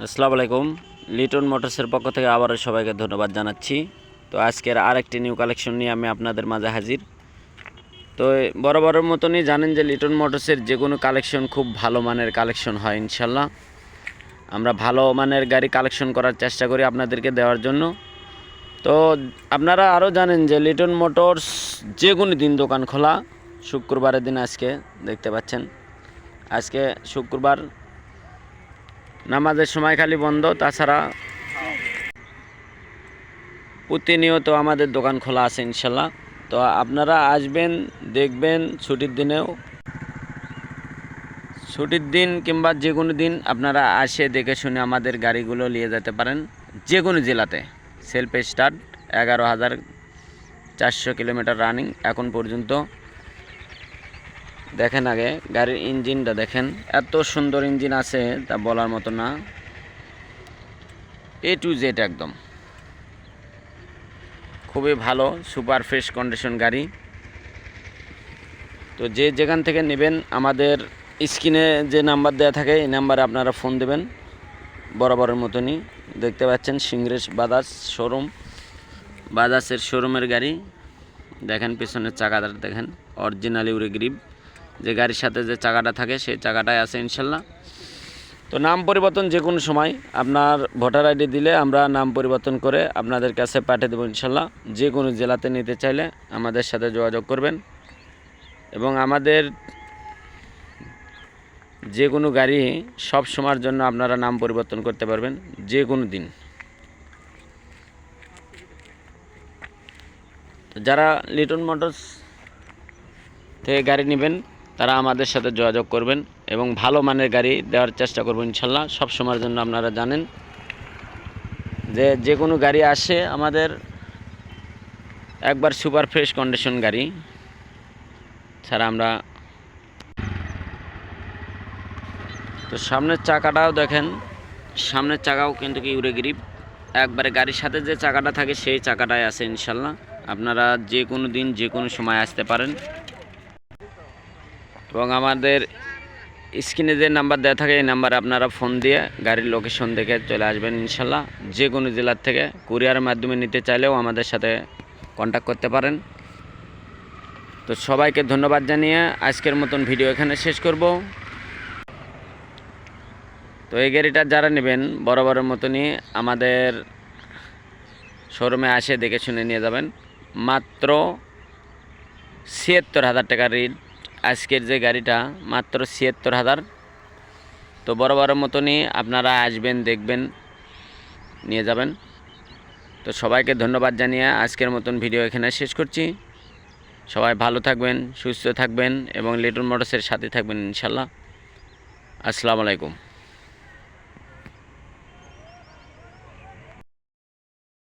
আসসালামু আলাইকুম। লিটন মোটরসের পক্ষ থেকে আবারও সবাইকে ধন্যবাদ জানাচ্ছি। তো আজকের আরেকটি নিউ কালেকশন নিয়ে আমি আপনাদের মাঝে হাজির। তো বরাবরের মতনই জানেন যে লিটন মোটরসের যে কোনো কালেকশন খুব ভালো মানের কালেকশন হয় ইনশাল্লাহ। আমরা ভালো মানের গাড়ি কালেকশন করার চেষ্টা করি আপনাদেরকে দেওয়ার জন্য। তো আপনারা আরও জানেন যে লিটন মোটরস যে কোনো দিন দোকান খোলা। শুক্রবারের দিন আজকে দেখতে পাচ্ছেন, আজকে শুক্রবার, নামাজের সময় খালি বন্ধ, তাছাড়া প্রতিনিয়ত আমাদের দোকান খোলা আছে ইনশাল্লাহ। তো আপনারা আসবেন, দেখবেন। ছুটির দিন কিংবা যে কোনো দিন আপনারা আসে দেখে শুনে আমাদের গাড়িগুলো নিয়ে যেতে পারেন যে কোনো জেলাতে। সেলফ স্টার্ট 11,400 কিলোমিটার রানিং এখন পর্যন্ত। দেখেন আগে গাড়ির ইঞ্জিনটা দেখেন, এত সুন্দর ইঞ্জিন আছে তা বলার মতো না। A to Z একদম খুবই ভালো, সুপার ফ্রেশ কন্ডিশন গাড়ি। তো যে যেখান থেকে নেবেন আমাদের স্ক্রিনে যে নাম্বার দেওয়া থাকে এই নাম্বারে আপনারা ফোন দেবেন। বরাবরের মতনই দেখতে পাচ্ছেন সিংরেশ বাজাজ শোরুম, বাজাজের শোরুমের গাড়ি। দেখেন পিছনের চাকাটা দেখেন, অরিজিনাল ইউরে গ্রিপ। যে গাড়ির সাথে যে চাকাটা থাকে সেই চাকাটাই আছে ইনশাল্লাহ। তো নাম পরিবর্তন যে কোনো সময় আপনার ভোটার আইডি দিলে আমরা নাম পরিবর্তন করে আপনাদের কাছে পাঠিয়ে দেবো ইনশাল্লাহ। যে কোনো জেলাতে নিতে চাইলে আমাদের সাথে যোগাযোগ করবেন, এবং আমাদের যে কোনো গাড়ি সব সময়ের জন্য আপনারা নাম পরিবর্তন করতে পারবেন যে কোনো দিন। তো যারা লিটন মোটরস থেকে গাড়ি নেবেন তারা আমাদের সাথে যোগাযোগ করবেন এবং ভালো মানের গাড়ি দেওয়ার চেষ্টা করব ইনশাল্লাহ। সব সময়ের জন্য আপনারা জানেন যে যে কোনো গাড়ি আসে আমাদের একবার সুপার ফ্রেশ কন্ডিশন গাড়ি ছাড়া আমরা। তো সামনের চাকাটাও দেখেন, সামনের চাকাও কিন্তু কি ইউরে গ্রিপ। একবারে গাড়ির সাথে যে চাকাটা থাকে সেই চাকাটাই আছে ইনশাল্লাহ। আপনারা যে কোনো দিন যে কোনো সময় আসতে পারেন, এবং আমাদের স্ক্রিনে যে নাম্বার দেওয়া থাকে এই নাম্বারে আপনারা ফোন দিয়ে গাড়ির লোকেশন দেখে চলে আসবেন ইনশাল্লাহ। যে কোনো জেলার থেকে কুরিয়ারের মাধ্যমে নিতে চাইলেও আমাদের সাথে কন্ট্যাক্ট করতে পারেন। তো সবাইকে ধন্যবাদ জানিয়ে আজকের মতন ভিডিও এখানে শেষ করব। তো এই গাড়িটা যারা নেবেন বরাবরের মতনই আমাদের শোরুমে আসে দেখে শুনে নিয়ে যাবেন। মাত্র ৭৬,০০০ টাকা রেট আজকের যে গাড়িটা, মাত্র ৭৬,০০০। তো বরাবরের মতনই আপনারা আসবেন, দেখবেন, নিয়ে যাবেন। তো সবাইকে ধন্যবাদ জানিয়ে আজকের মতন ভিডিও এখানে শেষ করছি। সবাই ভালো থাকবেন, সুস্থ থাকবেন এবং লিটন মোটরসের সাথে থাকবেন ইনশাল্লাহ। আসসালামু আলাইকুম।